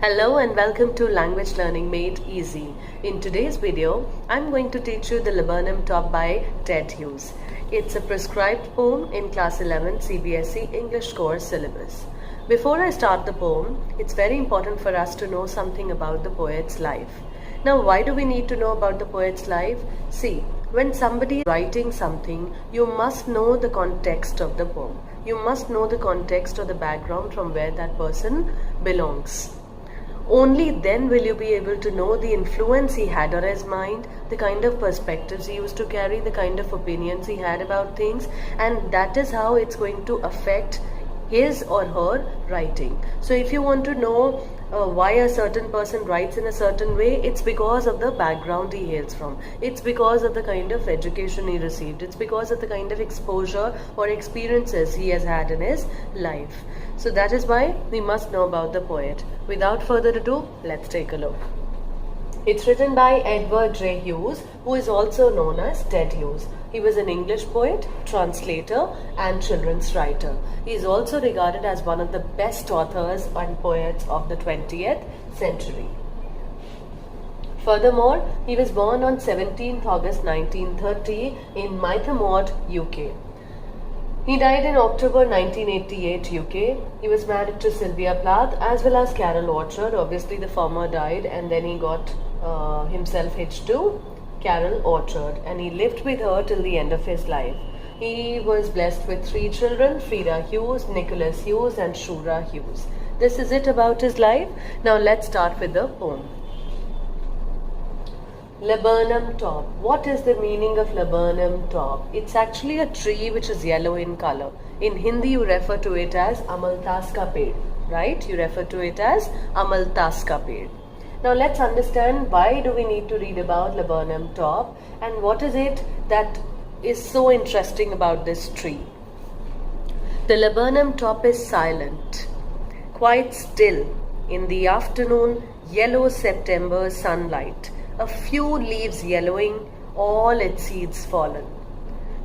Hello and welcome to Language Learning Made Easy. In today's video, I'm going to teach you the Laburnum Top by Ted Hughes. It's a prescribed poem in Class 11 CBSE English course syllabus. Before I start the poem, it's very important for us to know something about the poet's life. Now, why do we need to know about the poet's life? See, when somebody is writing something, you must know the context of the poem. You must know the context or the background from where that person belongs. Only then will you be able to know the influence he had on his mind, the kind of perspectives he used to carry, the kind of opinions he had about things, and that is how it's going to affect his or her writing. So if you want to know why a certain person writes in a certain way, it's because of the background he hails from. It's because of the kind of education he received. It's because of the kind of exposure or experiences he has had in his life. So that is why we must know about the poet. Without further ado, let's take a look. It's written by Edward J. Hughes, who is also known as Ted Hughes. He was an English poet, translator, and children's writer. He is also regarded as one of the best authors and poets of the 20th century. Furthermore, he was born on 17th August 1930 in Mythermore, UK. He died in October 1988 UK. He was married to Sylvia Plath as well as Carol Orchard. Obviously the former died and then he got himself hitched to Carol Orchard and he lived with her till the end of his life. He was blessed with 3 children, Frida Hughes, Nicholas Hughes and Shura Hughes. This is it about his life. Now let's start with the poem. Laburnum top. What is the meaning of laburnum top? It's actually a tree which is yellow in color. In Hindi you refer to it as amaltas ka ped, right? You refer to it as amaltas ka ped. Now let's understand why do we need to read about laburnum top and what is it that is so interesting about this tree. The laburnum top is silent, quite still in the afternoon yellow September sunlight. A few leaves yellowing, all its seeds fallen.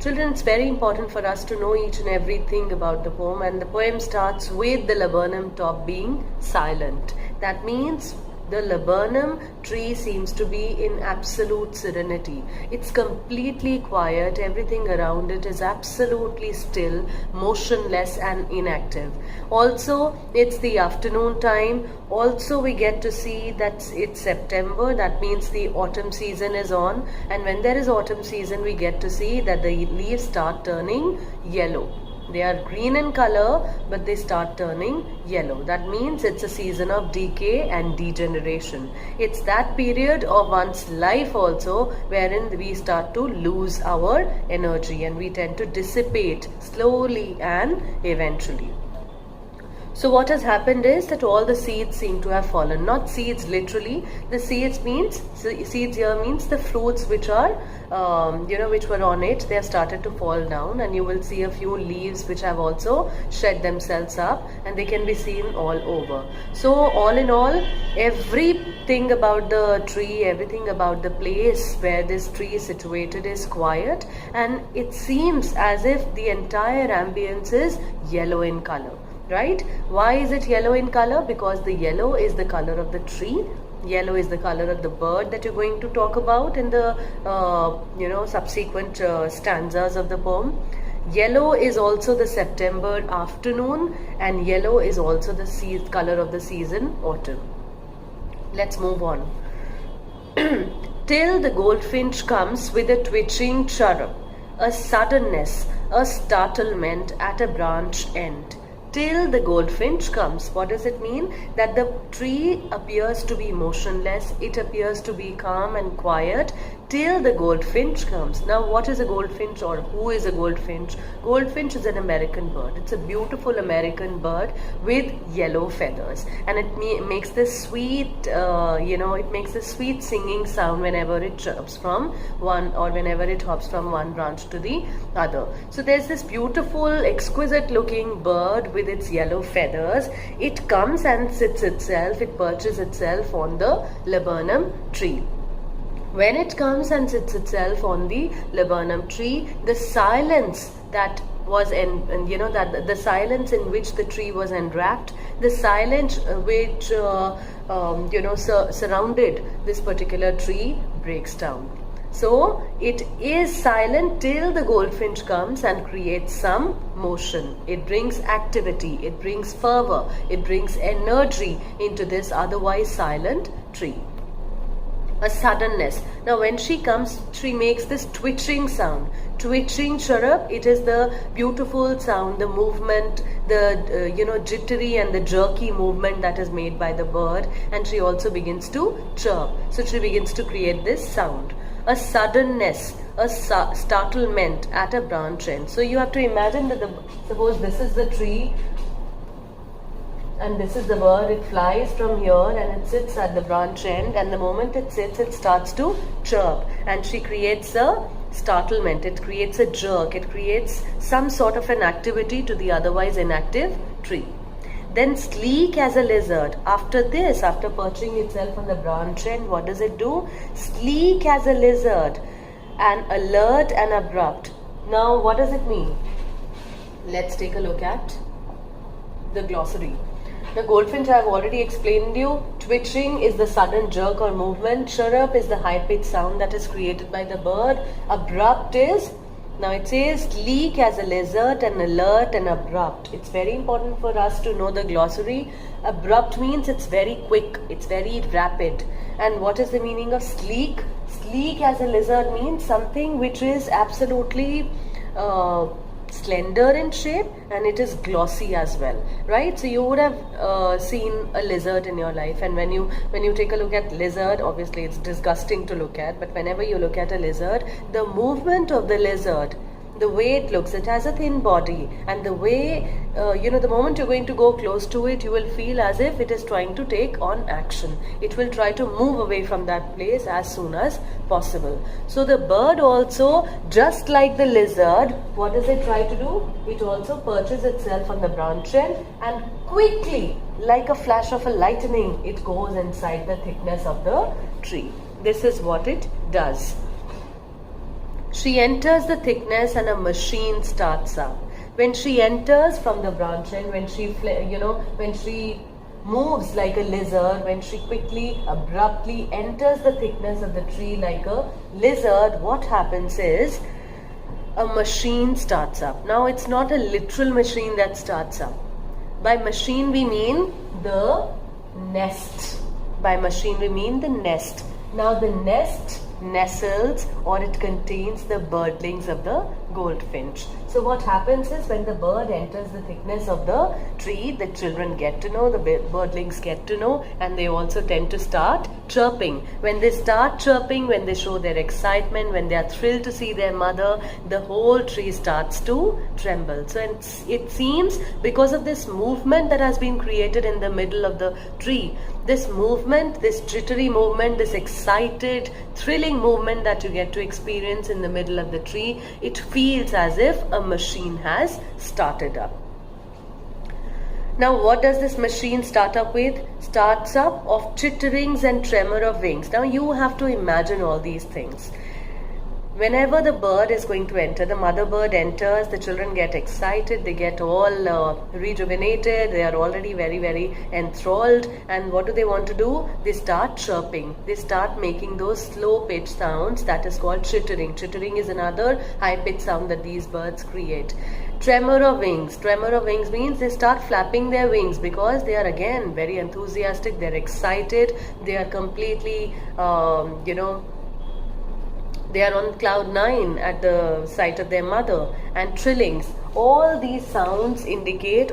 Children, it's very important for us to know each and everything about the poem, and the poem starts with the laburnum top being silent. That means the laburnum tree seems to be in absolute serenity. It's completely quiet. Everything around it is absolutely still, motionless and inactive. Also, it's the afternoon time. Also, we get to see that it's September. That means the autumn season is on. And when there is autumn season, we get to see that the leaves start turning yellow. They are green in color, but they start turning yellow. That means it's a season of decay and degeneration. It's that period of one's life also wherein we start to lose our energy and we tend to dissipate slowly and eventually. So what has happened is that all the seeds seem to have fallen. Not seeds literally. The seeds here means the fruits which are, which were on it. They have started to fall down, and you will see a few leaves which have also shed themselves up, and they can be seen all over. So all in all, everything about the tree, everything about the place where this tree is situated is quiet, and it seems as if the entire ambience is yellow in color. Right? Why is it yellow in color? Because the yellow is the color of the tree. Yellow is the color of the bird that you're going to talk about in the subsequent stanzas of the poem. Yellow is also the September afternoon, and yellow is also the color of the season autumn. Let's move on. Till the goldfinch comes with a twitching chirrup, a suddenness, a startlement at a branch end. Till the goldfinch comes. What does it mean? That the tree appears to be motionless, it appears to be calm and quiet till the goldfinch comes. Now, what is a goldfinch or who is a goldfinch? Goldfinch is an American bird. It's a beautiful American bird with yellow feathers, and it makes this sweet, it makes this sweet singing sound whenever it chirps from one or whenever it hops from one branch to the other. So there's this beautiful, exquisite looking bird with its yellow feathers. It comes and sits itself, it perches itself on the laburnum tree. When it comes and sits itself on the laburnum tree, the silence that was and that the silence in which the tree was enwrapped, the silence which surrounded this particular tree breaks down. So it is silent till the goldfinch comes and creates some motion. It brings activity, it brings fervor, it brings energy into this otherwise silent tree. A suddenness. Now when she comes, she makes this twitching sound. Twitching chirrup, it is the beautiful sound, the movement, the jittery and the jerky movement that is made by the bird, and she also begins to chirp. So she begins to create this sound. A suddenness, a startlement at a branch end. So you have to imagine that suppose this is the tree and this is the bird. It flies from here and it sits at the branch end, and the moment it sits, it starts to chirp, and she creates a startlement, it creates a jerk, it creates some sort of an activity to the otherwise inactive tree. Then sleek as a lizard. After this, after perching itself on the branch end, what does it do? Sleek as a lizard and alert and abrupt. Now what does it mean? Let's take a look at the glossary. The goldfinch I have already explained you. Twitching is the sudden jerk or movement. Chirrup is the high-pitched sound that is created by the bird. Abrupt is, now it says sleek as a lizard and alert and abrupt. It's very important for us to know the glossary. Abrupt means it's very quick, it's very rapid. And what is the meaning of sleek? Sleek as a lizard means something which is absolutely slender in shape, and it is glossy as well, right? So you would have seen a lizard in your life, and when you take a look at lizard, obviously it's disgusting to look at, but whenever you look at a lizard, the movement of the lizard, the way it looks, it has a thin body, and the way the moment you're going to go close to it, you will feel as if it is trying to take on action. It will try to move away from that place as soon as possible. So the bird also, just like the lizard, what does it try to do? It also perches itself on the branch end, and quickly, like a flash of a lightning, it goes inside the thickness of the tree. This is what it does. She enters the thickness and a machine starts up. When she enters from the branch end, when she moves like a lizard, when she quickly, abruptly enters the thickness of the tree like a lizard, what happens is a machine starts up. Now it's not a literal machine that starts up. By machine we mean the nest. By machine we mean the nest. Now the nest nestles, or it contains the birdlings of the goldfinch. So what happens is, when the bird enters the thickness of the tree, the children get to know, the birdlings get to know, and they also tend to start chirping. When they start chirping, when they show their excitement, when they are thrilled to see their mother, the whole tree starts to tremble. So it seems, because of this movement that has been created in the middle of the tree, this movement, this jittery movement, this excited, thrilling movement that you get to experience in the middle of the tree, it feels as if a machine has started up. Now what does this machine start up with? Starts up of chitterings and tremor of wings. Now you have to imagine all these things. Whenever the bird is going to enter, the mother bird enters, the children get excited, they get all rejuvenated, they are already very, very enthralled, and what do they want to do? They start chirping, they start making those slow pitch sounds that is called chittering. Chittering is another high pitch sound that these birds create. Tremor of wings. Tremor of wings means they start flapping their wings because they are again very enthusiastic, they are excited, they are completely, they are on cloud 9 at the sight of their mother. And trillings. All these sounds indicate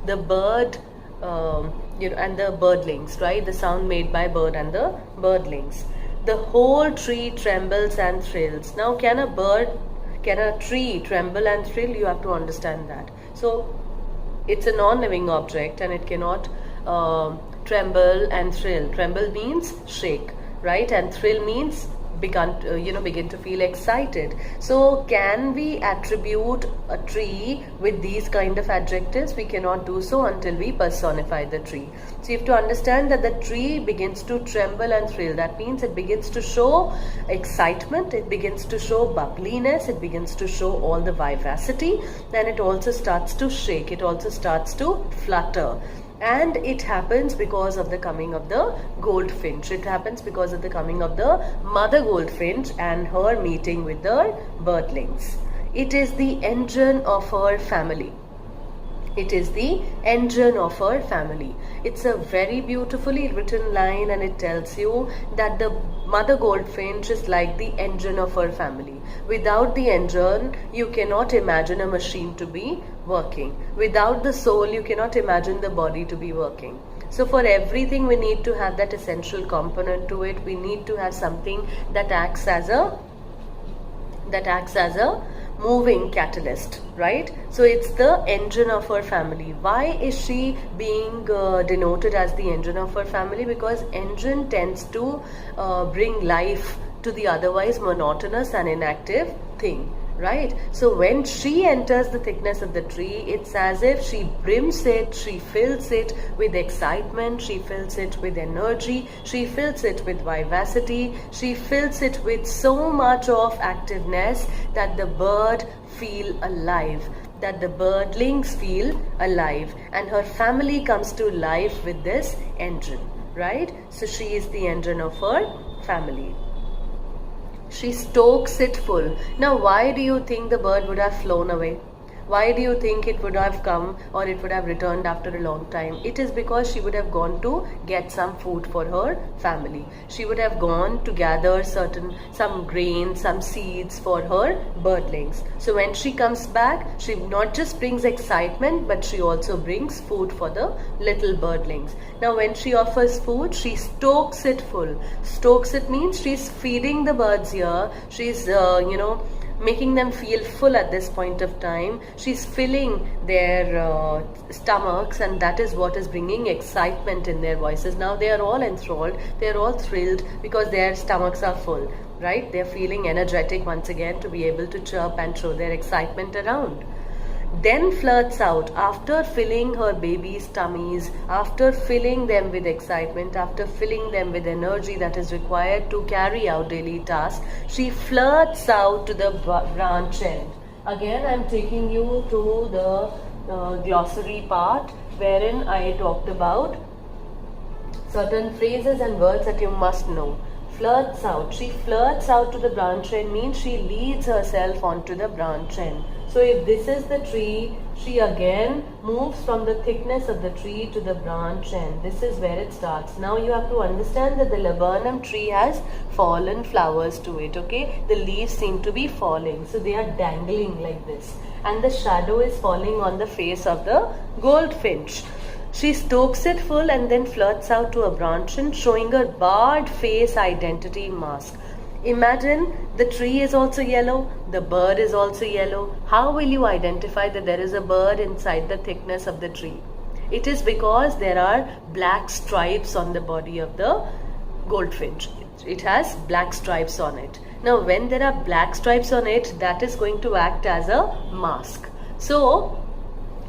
the bird, and the birdlings, right? The sound made by bird and the birdlings. The whole tree trembles and thrills. Now, can a tree tremble and thrill? You have to understand that. So, it's a non-living object and it cannot tremble and thrill. Tremble means shake, right? And thrill means begin to feel excited. So can we attribute a tree with these kind of adjectives? We cannot do so until we personify the tree. So you have to understand that the tree begins to tremble and thrill. That means it begins to show excitement, it begins to show bubbliness, it begins to show all the vivacity, and it also starts to shake, it also starts to flutter. And it happens because of the coming of the goldfinch. It happens because of the coming of the mother goldfinch and her meeting with the birdlings. It is the engine of her family. It is the engine of her family. It's a very beautifully written line, and it tells you that the mother goldfinch is like the engine of her family. Without the engine, you cannot imagine a machine to be working. Without the soul, you cannot imagine the body to be working. So for everything, we need to have that essential component to it. We need to have something that acts as a moving catalyst, right? So it's the engine of her family. Why is she being denoted as the engine of her family? Because engine tends to bring life to the otherwise monotonous and inactive thing, right? So when she enters the thickness of the tree, it's as if she brims it, she fills it with excitement, she fills it with energy, she fills it with vivacity, she fills it with so much of activeness that the bird feel alive, that the birdlings feel alive, and her family comes to life with this engine, right? So she is the engine of her family. She stokes it full. Now, why do you think the bird would have flown away? Why do you think it would have come, or it would have returned after a long time? It is because she would have gone to get some food for her family. She would have gone to gather some grain, some seeds for her birdlings. So when she comes back, she not just brings excitement, but she also brings food for the little birdlings. Now when she offers food, she stokes it full. Stokes it means she's feeding the birds here. She's making them feel full at this point of time. She's filling their stomachs, and that is what is bringing excitement in their voices. Now they are all enthralled, they are all thrilled because their stomachs are full, right? They're feeling energetic once again to be able to chirp and show their excitement around. Then flirts out, after filling her baby's tummies, after filling them with excitement, after filling them with energy that is required to carry out daily tasks, she flirts out to the branch end. Again, I'm taking you to the glossary part wherein I talked about certain phrases and words that you must know. Flirts out. She flirts out to the branch end means she leads herself onto the branch end. So if this is the tree, she again moves from the thickness of the tree to the branch end. This is where it starts. Now you have to understand that the laburnum tree has fallen flowers to it, okay? The leaves seem to be falling. So they are dangling like this. And the shadow is falling on the face of the goldfinch. She stokes it full and then flirts out to a branch end, showing her barred face identity mask. Imagine the tree is also yellow, the bird is also yellow. How will you identify that there is a bird inside the thickness of the tree? It is because there are black stripes on the body of the goldfinch. It has black stripes on it. Now when there are black stripes on it, that is going to act as a mask. So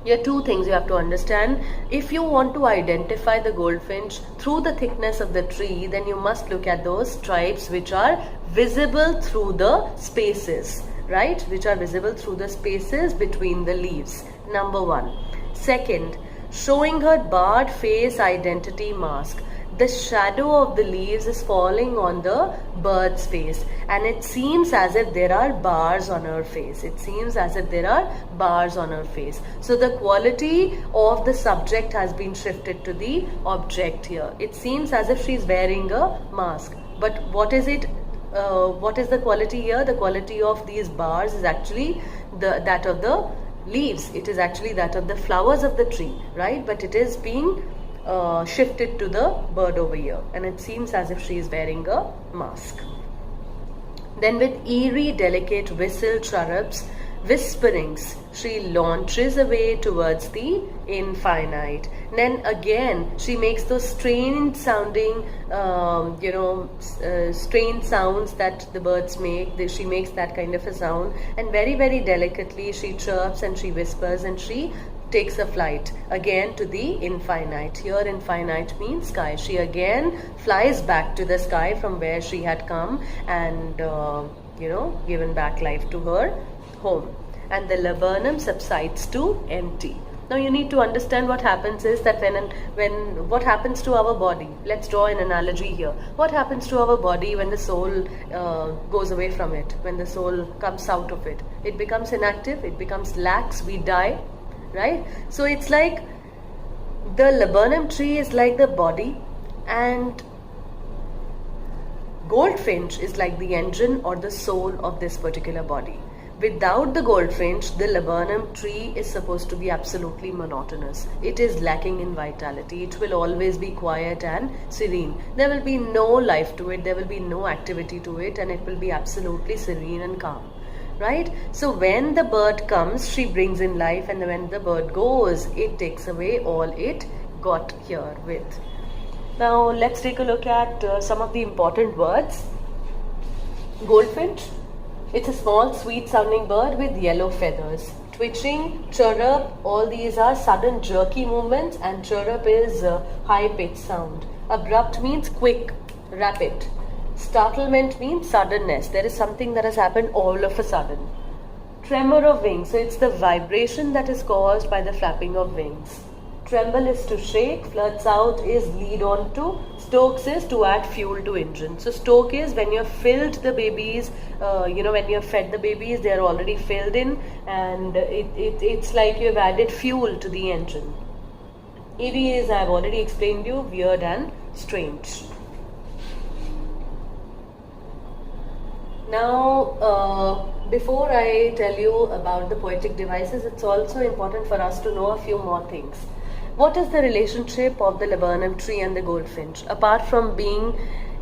here are two things you have to understand. If you want to identify the goldfinch through the thickness of the tree, then you must look at those stripes which are visible through the spaces, right? Which are visible through the spaces between the leaves. Number one. Second, showing her barred face identity mask. The shadow of the leaves is falling on the bird's face, and it seems as if there are bars on her face. It seems as if there are bars on her face. So the quality of the subject has been shifted to the object here. It seems as if she is wearing a mask. But what is it? What is the quality here? The quality of these bars is actually that of the leaves. It is actually that of the flowers of the tree, right? But it is being shifted to the bird over here, and it seems as if she is wearing a mask. Then with eerie delicate whistle chirrups, whisperings. She launches away towards the infinite. Then again, she makes those strange sounding, strange sounds that the birds make. She makes that kind of a sound, and very, very delicately she chirps and she whispers and she takes a flight again to the infinite. Here infinite means sky. She again flies back to the sky from where she had come and given back life to her home. And the laburnum subsides to empty. Now you need to understand what happens is that when what happens to our body. Let's draw an analogy here. What happens to our body when the soul goes away from it, when the soul comes out of it? It becomes inactive, it becomes lax, we die, right? So it's like the laburnum tree is like the body, and goldfinch is like the engine or the soul of this particular body. Without the goldfinch, the laburnum tree is supposed to be absolutely monotonous. It is lacking in vitality. It will always be quiet and serene. There will be no life to it, there will be no activity to it, and it will be absolutely serene and calm. Right? So when the bird comes, she brings in life, and when the bird goes, it takes away all it got here with. Now let's take a look at some of the important words. Goldfinch. It's a small, sweet sounding bird with yellow feathers. Twitching, chirrup, all these are sudden jerky movements, and chirrup is high pitched sound. Abrupt means quick, rapid. Startlement means suddenness. There is something that has happened all of a sudden. Tremor of wings. So it's the vibration that is caused by the flapping of wings. Tremble is to shake, flirts out is lead on to, stokes is to add fuel to engine. So stoke is when you've filled the babies, when you've fed the babies, they're already filled in, and it's like you've added fuel to the engine. Eerie is, I've already explained you, weird and strange. Now, before I tell you about the poetic devices, it's also important for us to know a few more things. What is the relationship of the laburnum tree and the goldfinch? Apart from being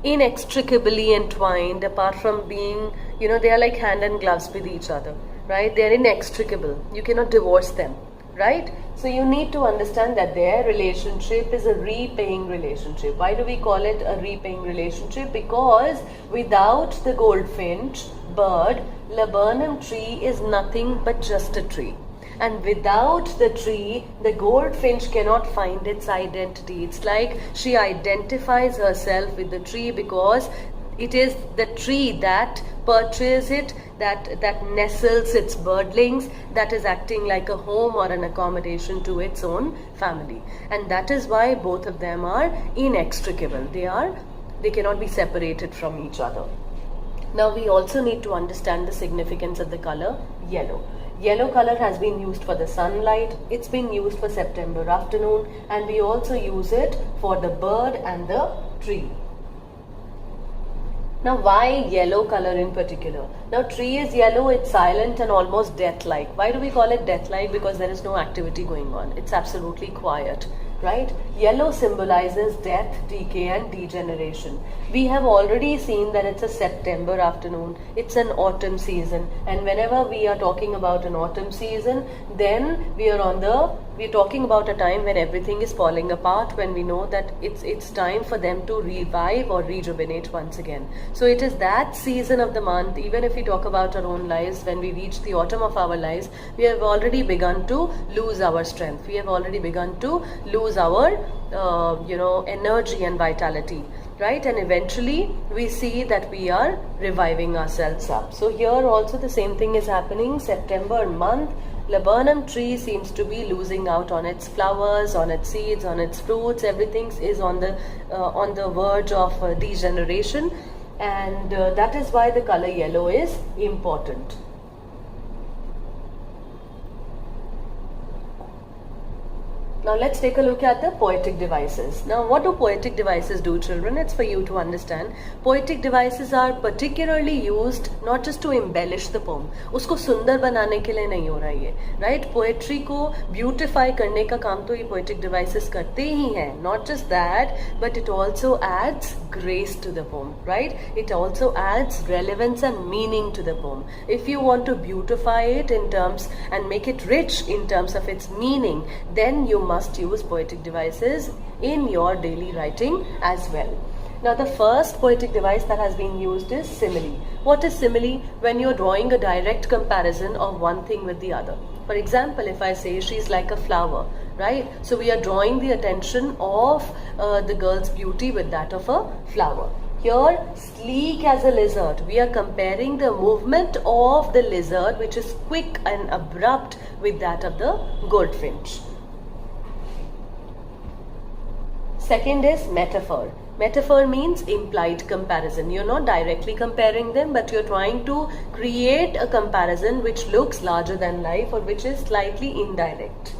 inextricably entwined, apart from being, they are like hand and gloves with each other, right? They are inextricable. You cannot divorce them, right? So you need to understand that their relationship is a repaying relationship. Why do we call it a repaying relationship? Because without the goldfinch bird, laburnum tree is nothing but just a tree. And without the tree, the goldfinch cannot find its identity. It's like she identifies herself with the tree because it is the tree that perches it, that nestles its birdlings, that is acting like a home or an accommodation to its own family. And that is why both of them are inextricable. They cannot be separated from each other. Now we also need to understand the significance of the color yellow. Yellow color has been used for the sunlight, it's been used for September afternoon, and we also use it for the bird and the tree. Now why yellow color in particular? Now tree is yellow, it's silent and almost death-like. Why do we call it death-like? Because there is no activity going on. It's absolutely quiet, right? Yellow symbolizes death, decay and degeneration. We have already seen that it's a September afternoon, it's an autumn season, and whenever we are talking about an autumn season, then we're talking about a time when everything is falling apart, when we know that it's time for them to revive or rejuvenate once again. So it is that season of the month. Even if we talk about our own lives, when we reach the autumn of our lives, we have already begun to lose our strength. We have already begun to lose our energy and vitality, right? And eventually we see that we are reviving ourselves up. So here also the same thing is happening. September month, laburnum tree seems to be losing out on its flowers, on its seeds, on its fruits. Everything is on the verge of degeneration, and that is why the color yellow is important. Now let's take a look at the poetic devices. Now what do poetic devices do, children? It's for you to understand. Poetic devices are particularly used not just to embellish the poem. उसको सुंदर बनाने के लिए नहीं हो रहा ये, right? Poetry को beautify करने का काम तो ये poetic devices करते ही हैं. Not just that, but it also adds grace to the poem, right? It also adds relevance and meaning to the poem. If you want to beautify it in terms and make it rich in terms of its meaning, then you must use poetic devices in your daily writing as well. Now the first poetic device that has been used is simile. What is simile? When you're drawing a direct comparison of one thing with the other. For example, if I say she's like a flower, right? So we are drawing the attention of the girl's beauty with that of a flower. Here, sleek as a lizard, we are comparing the movement of the lizard, which is quick and abrupt, with that of the goldfinch. Second is metaphor. Metaphor means implied comparison. You're not directly comparing them, but you're trying to create a comparison which looks larger than life or which is slightly indirect.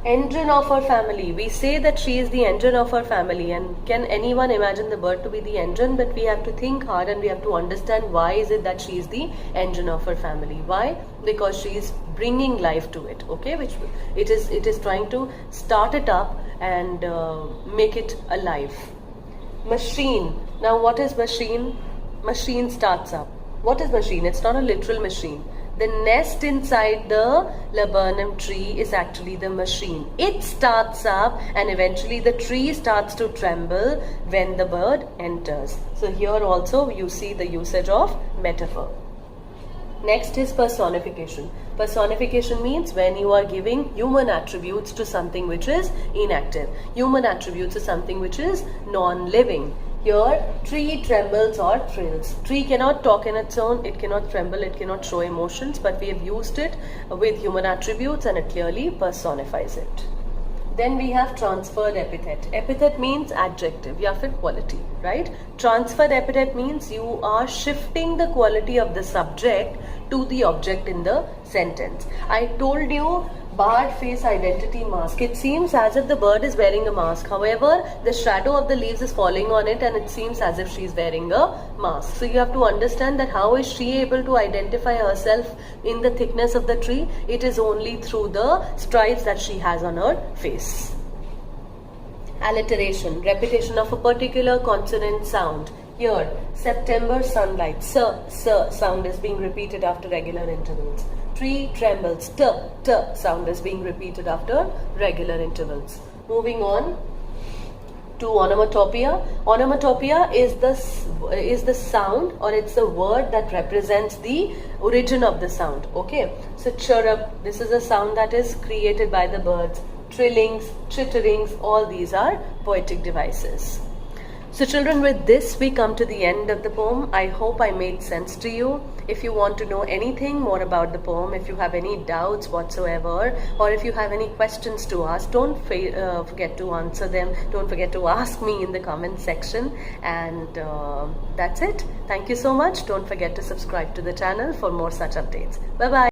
Engine of our family. We say that she is the engine of our family, and can anyone imagine the bird to be the engine? But we have to think hard and we have to understand why is it that she is the engine of her family. Why? Because she is bringing life to it, okay? Which it is trying to start it up and make it alive. Machine. Now what is machine? Machine starts up. What is machine? It's not a literal machine. The nest inside the laburnum tree is actually the machine. It starts up and eventually the tree starts to tremble when the bird enters. So here also you see the usage of metaphor. Next is personification. Personification means when you are giving human attributes to something which is inactive. Human attributes to something which is non-living. Here, tree trembles or thrills. Tree cannot talk in its own, it cannot tremble, it cannot show emotions, but we have used it with human attributes and it clearly personifies it. Then we have transferred epithet. Epithet means adjective, ya fir quality, right? Transferred epithet means you are shifting the quality of the subject to the object in the sentence. I told you, barred face identity mask. It seems as if the bird is wearing a mask. However, the shadow of the leaves is falling on it and it seems as if she is wearing a mask. So you have to understand that how is she able to identify herself in the thickness of the tree? It is only through the stripes that she has on her face. Alliteration, repetition of a particular consonant sound. Here, September sunlight, s sound is being repeated after regular intervals. Tree trembles, t sound is being repeated after regular intervals. Moving on to onomatopoeia. Onomatopoeia is the sound, or it's the word that represents the origin of the sound. Okay, so chirrup, this is a sound that is created by the birds. Trillings, chitterings, all these are poetic devices. So children, with this we come to the end of the poem. I hope I made sense to you. If you want to know anything more about the poem, if you have any doubts whatsoever, or if you have any questions to ask, don't forget to answer them. Don't forget to ask me in the comment section. And that's it. Thank you so much. Don't forget to subscribe to the channel for more such updates. Bye-bye.